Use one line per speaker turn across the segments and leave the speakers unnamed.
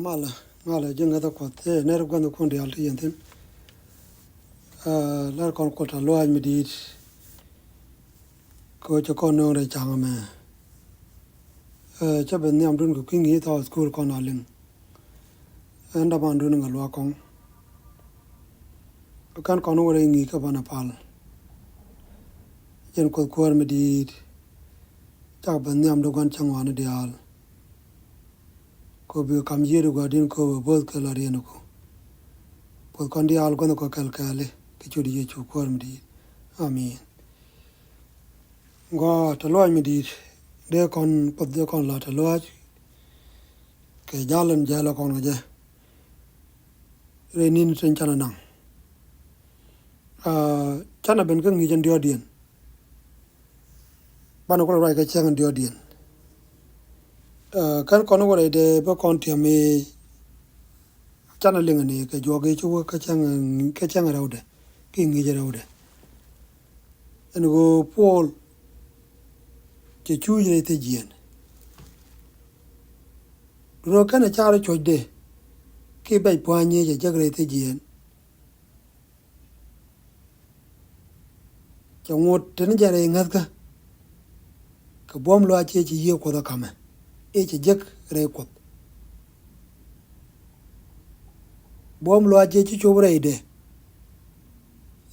mala jenga da ko te ner gwan ko ndi alti yentin lar kon ko ta lo mi dit ko cho con no re chang me cha ben nyam dun ko kingi ta school kon aling anda ban dun ngal wa kon kan kon wo re ngi ka bana pal jen ko ko mi dit cha ben nyam do gan chang wa ne dial ko bi kam yere go din ko bo ka la re no ko ko kon dial ko ko kal kale ke chudi ye chu ko mi dit amin go ta lo mi dit de kon pod de kon la ta lo ke jalan jala kon je re nin sen chana nang chana ben ka ngi jan dio dien bana ko rai ka chang dio dien kan kon wo re de ba kon ti me chana ling ni ke jo ge chu ka chang ra de ki ngi je ra de en go pol che chu je te jien ro kana cha ro choj de ki bai pwa nye je jagre te jien cha ngot ten jare ngat ka bom lo che chi ye ko da kama e che jek re ko bom lo che chi chu re de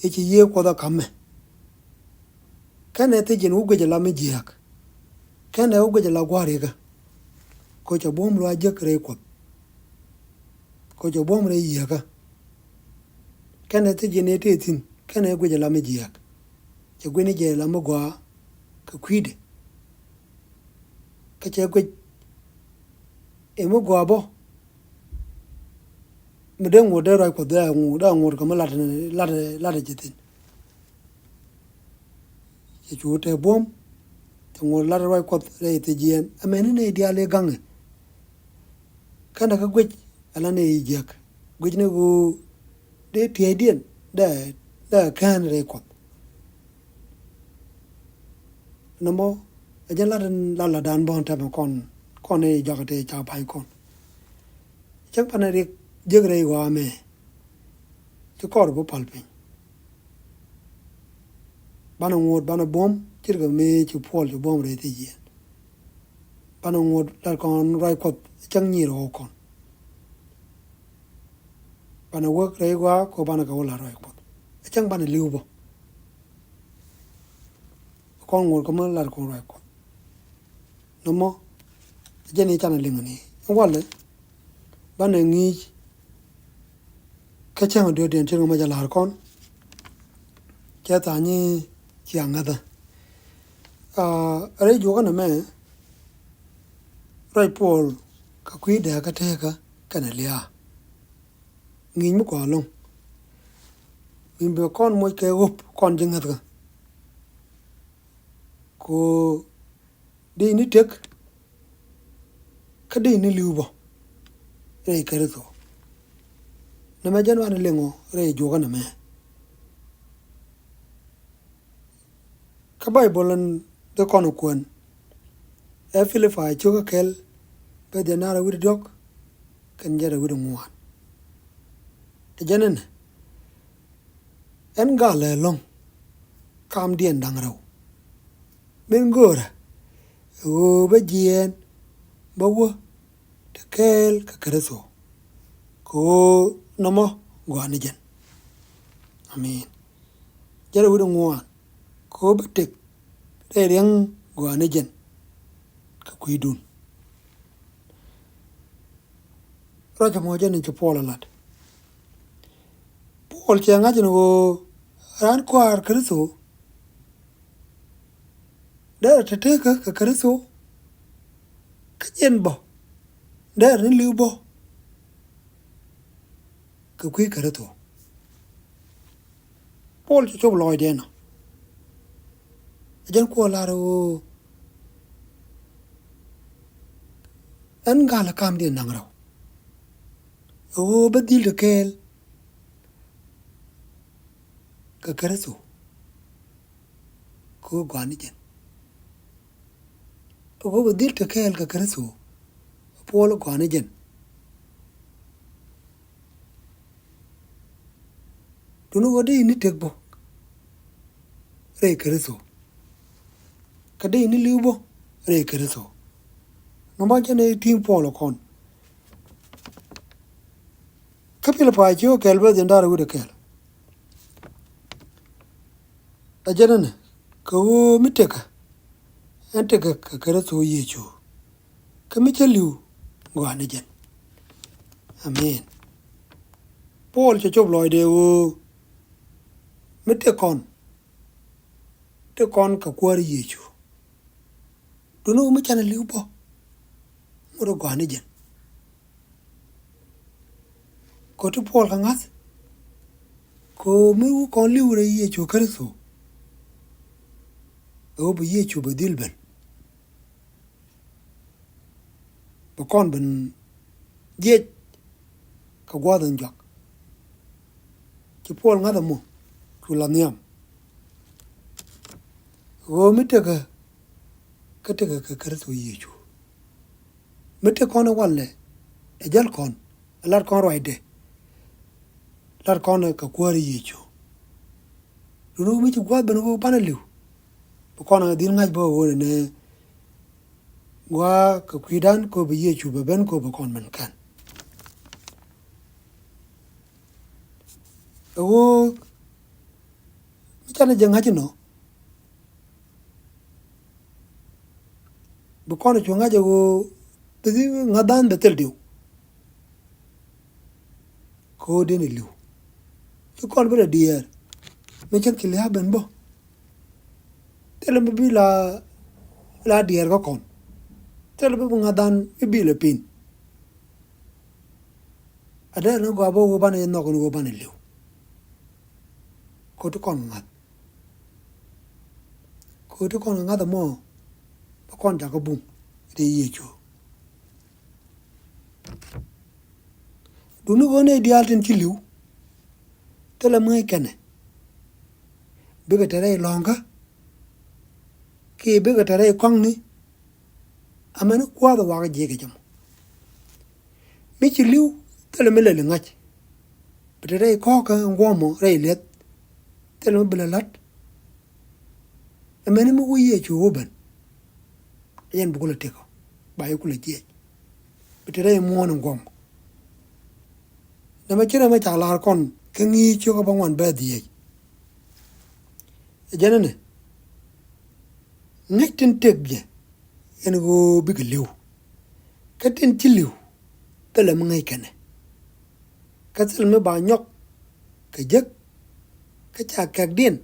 e chi ye ko da kama kana te jin u ge la me jiak kana u ge la gware ga ko cha bom lo jek re ko cha bom re ye ga kana te jin e te tin kana u ge la me jiak che gwini je la mo gwa ka kwide ka che gwe e mo gwa bo me de ngo de ra ko da ngo ka ma la jitin che chu te bom te ngo la ra ko re te jien amene ne dia le gang kana ka gwe ala ne jak gwe ne go de tie dien da kan re ko namo ajalan la dan bon ta kon e jagate cha pai kon chak panari jegre wa me to kor bo palpe bana ngod bana bom chirga me chu pol chu bom re te ji bana ngod la kon rai ko chang ni ro kon bana work re wa ko bana ka wala rai ko chang bana liu bo con ngồi có mấy lần con rồi con nó mò cái này chăn liền này không quaเลยban này nghi cái chăn đưa điện trên mà giờ là con cái ta như chẳng ngờ ở đây chỗ cái này mẹ rồi Paul cái quý đề cái thế cái này lia nghi mất quả luôn mình bị con mỗi cái hộp con chừng ngờ ko de ni tek ka de ni liubo re kare to na ma janwa ne lengo re joga na me ka bible de kono kon e Philippians choga kel be de na ra wi dok kan jara wi ngwan te janen en gale long kam dien dang raw bên gora o ba jien ba wo te kel ka kreso ko namo gwa ni jen amen jara wu ngwa ko ba tek re yang gwa ni jen ka kuidun ra mo jen ni pola lat pol che nga jen go ran kwar kreso đã thể thế cả cái số cái nhân bỏ đã đến lưu bỏ cái quý cái đó Paul cho lòi đen à dân qua là rồi anh gà là cam điện năng rồi ô bắt đi được cái số cô quản đi chân o bo dir ka kel ka kreso polo ko ne jen Duno go de ni tekbo. Re kereso. Kade ni liubo. Re kereso. No ba jane ting polo kon. Kapila pa chio kelbe dindara wude kel. Ajanane. Ko miteka. Anteka kereso yecho. Kamicha liu. Go anajan. Amen. Paul cho loy de wo. Mitekon. Te kon ka kwari yecho. Duno mi chana liu po. Muro go anajan. Ko tu Paul ka ngas. Ko mi wu kon liu re yecho kereso. Bu yecho ba dilben. Ba kon ben je ka gwadan jak. Ki Paul ngada mo. Ku la niam. Miteka kateka ka kereso yecho. Mite kon walle. Ejal kon. Alar kon roide. Lar kon ka kwari yecho. Duno mi ci gwad ben go bana liu. Ba kon din ngaj ba wona ne. Gwa ka kwidan ko ba yecho ba ben ko ba kon man kan. Mi chana jangaji no. Ba kon chu ngaja go tadi ngadan betel diu. Ko deni liu. Ki kon bela dier. Mi chan kilia ben bo. Tele bi la dier ko kon. Tele bi ngadan bi le pin. Ada no go abo go bana no go bana liu. Ko to kon ngat. Ko to kon ngat mo. Ba kon ja ko bum. De yecho. Duno go ne dial tin ci liu. Tele mai kene. Biga tere longa. Ki biga tere kong ni. Amana kwa da waga jege jam. Mi ci liu tele mele le ngach. Bitere ko ka ngomo re let. Tele mele lat. Amana mu yecho oban. Yen bugula teko. Ba yekula je. Bitere mo na ngom. Na ma kira ma ta lar kon kengi cho ba wan ba die. Janane. Ngaitin tegge. En go big liu. Katin ti liu. Tele ma ngai kane. Katel me ba nyok. Ka jek. Ka cha kak din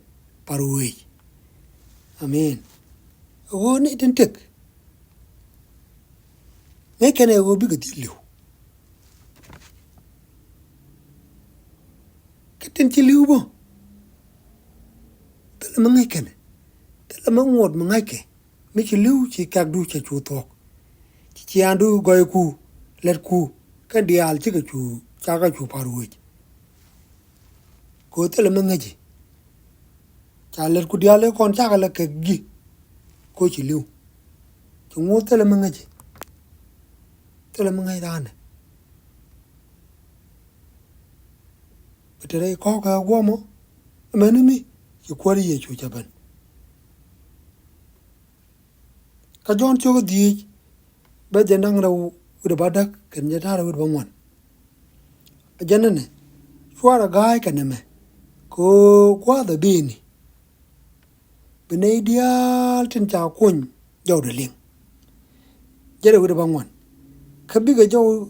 parwe. Amen. Go ne tin tek. Ngai kane go big ti liu. Katin ti liu bo. Tele ma ngai kane. Tele ma ngod ma ngai ke. Mi ci liu ci kak du ci chu tok. Ci andu goy ku let ku ka dial ci ka chu cha ka chu parwe. Ko tele ma ngaji. Cha let ku dial kon cha ka la ka gi. Ko ci liu. Ci ngod tele ma ngaji. Tele ma ngai dane. Bitere ko ka gomo. Manimi ci kwari ye chu chaban. Ka jon chogo di ba jandang raw uda badak kan jatara uda bangwan. Janane suara gai kaneme ko kwa da bini. Bine ideal tin cha kun jaw de ling. Jere uda bangwan. Kabiga jaw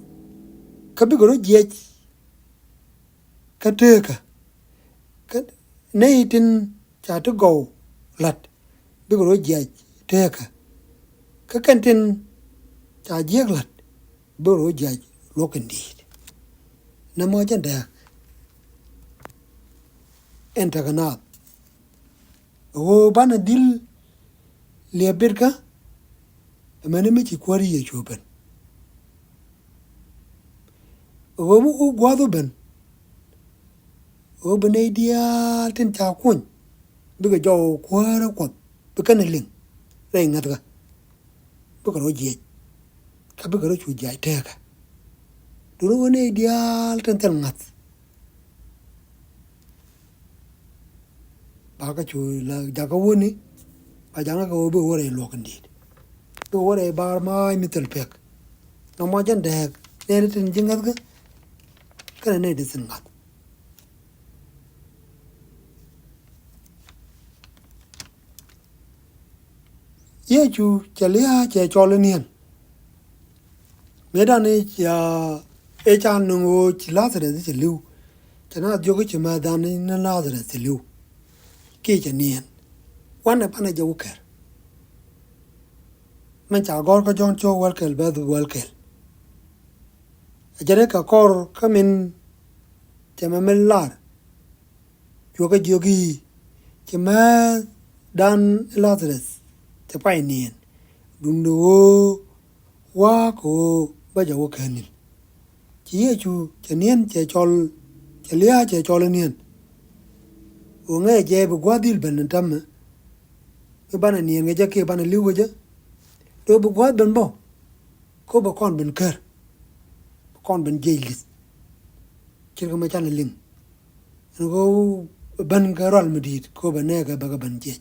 kabiga ro jech kateka. Nei tin cha to go lat biga ro jech teka. Ka kantin cha jeglat boro jaj lokandi na mo janda enta kana o bana dil le berka amane mi ci kwari ye choben o mu gwado ben o bane dia tin cha kun biga jaw kwara kwat bikana ling re ngatga bika ro je ka bika ro chu jai teka duro ne ideal ten ngat ba ka chu la ja ka woni ba ja ka wo bo re lo kan dit bo re bar mai mi tel pek no mo jan de ne tin jingat ka kana ne disin ngat ye chu chalia che cholenian me da ne ya e chan ngo chi la sare chi lu chana jo ke chi ma da ne na la sare chi lu ke che nien wan na pa na jo ker man cha gor ka jon cho wal kel ba du wal kel ajare ka kor kamin chama melar jo ka jogi chama dan Lazarus te pai nien dum do wa ko ba ja wo kanin chi ye chu chenien che chol chelia che chol nien o nge je bu gwadil ben tam ke bana nien nge je ke bana liwo je do bu gwad ben bo ko ba kon ben ker kon ben jeilis kir ko ma chan lim ngo ban garol medit ko ba ne ga ba ga ban je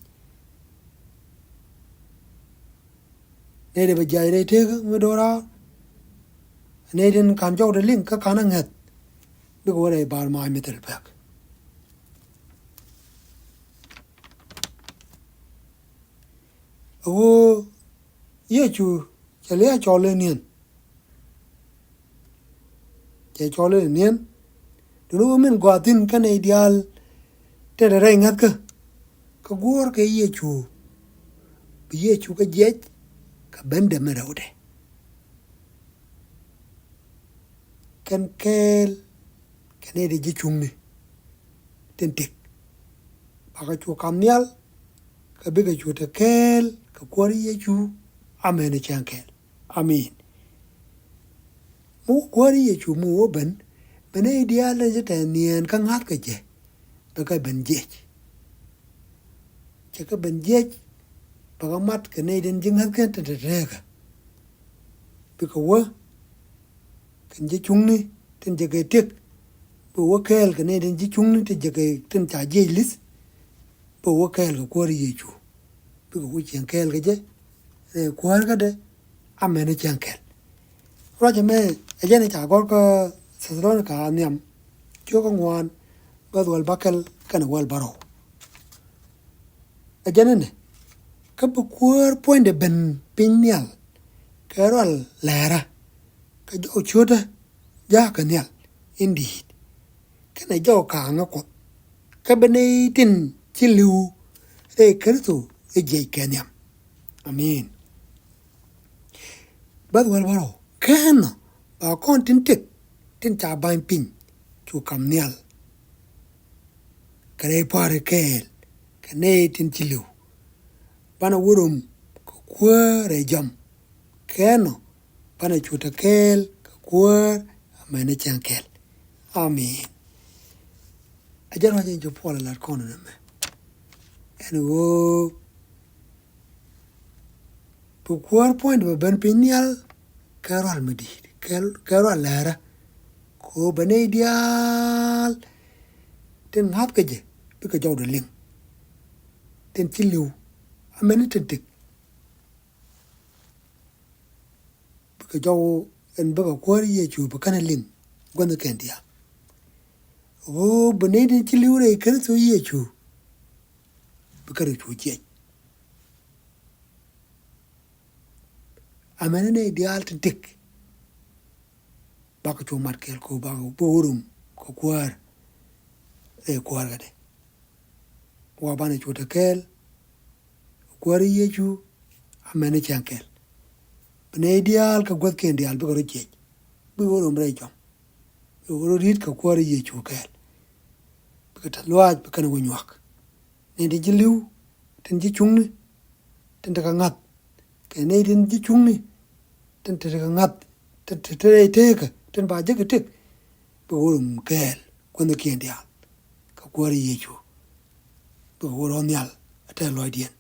ne de ba jai re te ga do ra ne den kan jo de lim ka kan ngat bi ko re bar mai metel pak o ye chu chale chole nien che chole nien du men gwatin kan ideal te re ngat ka gor ke ye chu bi ye chu ka je ka bende meraude kan kel kan de ji chungni tentik ba ka chu kamnial ka be ka chu te kel ka kwar ye chu amen chan kel amin mu kwar ye chu mu ben bene ideal je te nien ka ngat ka je ba ka ben je che ka ben je ba ka mat ka ne den jing hat ka te ka bi ka wa kan je chungni ten je ke tek bo wa kel ka ne den je chungni te je ke ten cha je lis bo wa kel ka kwar ye chu bi ka wu chen kel ka je kwar ka de amen chen kel ro je me je ne cha gor ka sa ro ka niam cho ka ngwan ba wal bakal kan wal baro je ne ka bu kwar point de ben pinyal ka ro lara ka jo chuda ja ka nyal indeed kana jo ka nga ko ka bene tin chilu e kristo e je kenyam amen bad wal baro kana ba kon tin cha ban pin chu kam nyal kare pare kel kane tin chilu bana wurum ko kware jam keno bana chu ta kel kwar amene chan kel amen ajar ma jo pola la kono me en wo bu kwar point ba ben pinyal karol medi karol lara ko bane ideal ten hat ke je bi ka jaw de ling ten chiliw amene tetik bi ka jaw en ba kwar ye chu ba kana ling gwanda kendia o bane de chiliw re kan so ye chu bi ka chu je amene ne ideal tetik ba ka chu markel ko ba borum ko kwar e kwar gade wa bana chu tekel kwar ye chu amene chankel bane ideal ka gwat ken ideal bi ka je bi borum re jom bi borum rit ka kwar ye chu kel bi ka talwaj bi kana wonyak ne de jiliw ten ji chungni ten ta ngat ke ne den ji chungni ten ta ngat ten te ten ba je ke tek bi borum kel kwanda ken ideal ka kwar ye chu bi borum nyal ata loidien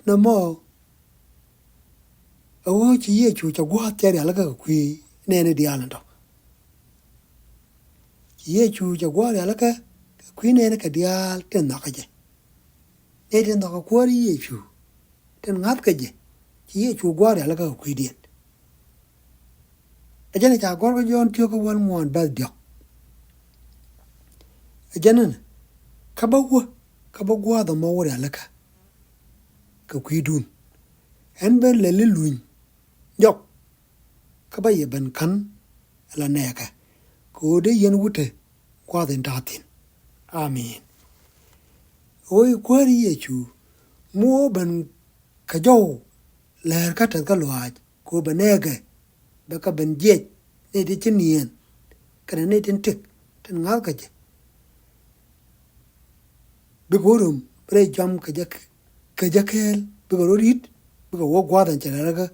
na mo awo chi ye chu cha gwa te ya la ka kwi ne ne dia lan do chi ye chu cha gwa ya la ka Queen and Kadial, ten Nakaje. Natin the quarry you. Ten Napkaje. Ye chu guard a laga quidient. A janita gorgo John took 1 bad dog. A janan. Kabagua the more alaka. Kaquidun. And ben lelluin. Yok. Kabaye ben kan la neka. Go de yen wute. Quadin datin. Amen. Oi query you. More ben kajo. Lair katat galwaj. Go benege. Beka ben jet. Nede chinien. Kanatin tick. Ten ngalkaje. Bigorum. Bray jam kajakel. Bigorit. Bigo walk wadan chalaga.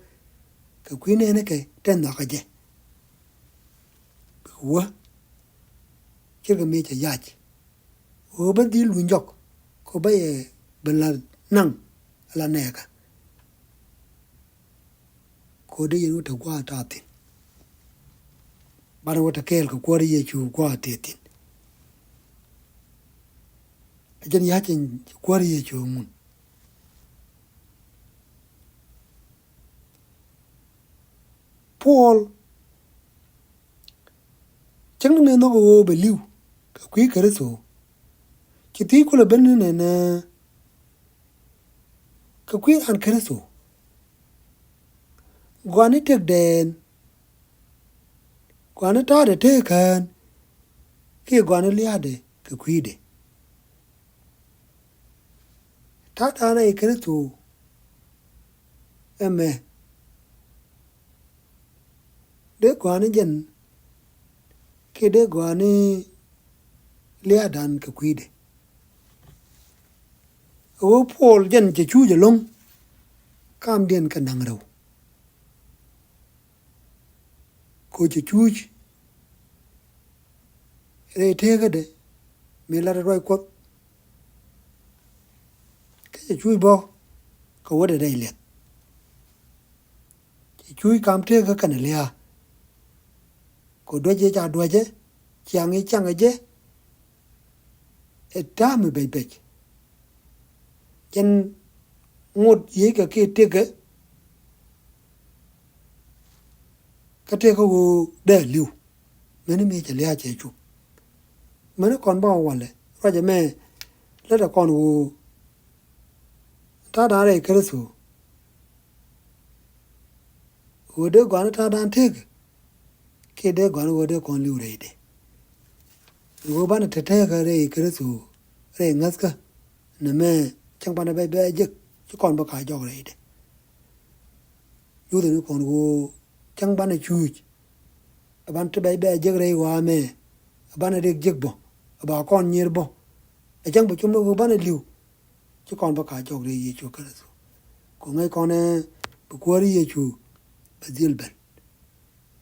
Ka queen eneke. Ten nakaje. Bigo. Kirga mecha yach. Oba di lunjok. Ko baye benla nang la neka. Ko de yenu ta gwa tatin. Bana wata kel ko kwari ye chu gwa tetin. Ajan yachin kwari ye chu mun. Paul chang me no go believe ka kwi kareso. Kiti kula benna na ka kwi an kareso. Gwani tek den. Gwani ta de tekan. Ki gwani liade ka kwi de. Ta ta na kareso. Emme. De gwani jen. Ki de gwani liadan ka kwi de. O Paul jen che chu je long. Kam den ka nang raw. Ko che chuj. Re tega de. Me la roi kot. Che chuj bo. Ko wada dai let. Che chuj kam tega kana lia. Ko doje cha doje. Chiang je. Et dame bay. Jen ngot ye ka ke tega. Ka tega go de liu. Mene me che lia che chu. Mene kon ba wale. Raja me la da kon go ta da re kresu. Wo de gwan ta dan tega. Ke de gwan wo de kon liu re de. Wo ba na te tega re kresu. Re ngaska. Na me chang pa na bay jik. Chứ còn bà cái jog này đấy. Dù thì nó còn có chẳng bán này chui. Bán tới bay bay jik này qua mẹ. Bán này được jik bò. Bà con nhir bò. Chẳng bà chúng nó có bán này liu. Chứ còn bà cái jog này chú cái đó. Có ngay con này bà qua đi chú. Bà dìl bền.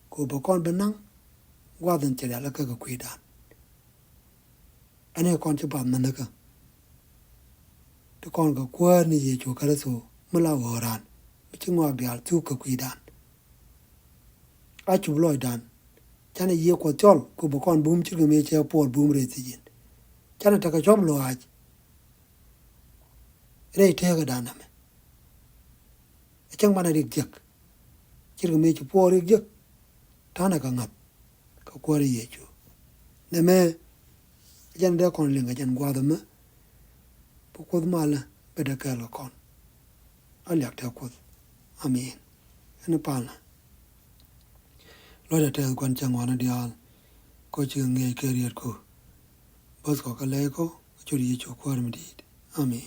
Có bà con bên năng. Qua dần chạy là cái quỷ đàn. Anh ấy con chứ bà mình nữa. Te kon ka kwa ni ye chu karaso mala woran chingwa bial tu ka kuidan a chu loy dan chana ye ko tol ko bo kon bum chi me che por bum re ti jin chana ta ka job lo aj re te ga dan me chang bana rik jak chi me chu por rik jak ta na ka ngat ka kwa ri ye chu ne me jan da kon linga jan gwa da me Kod mala beda kala kon. Aliak te kod. Amen. Ene pala. Loda te kwan chang wana dial. Ko chi nge kerier ko. Bas ko ka leko. Churi ye cho kwar medid. Amen.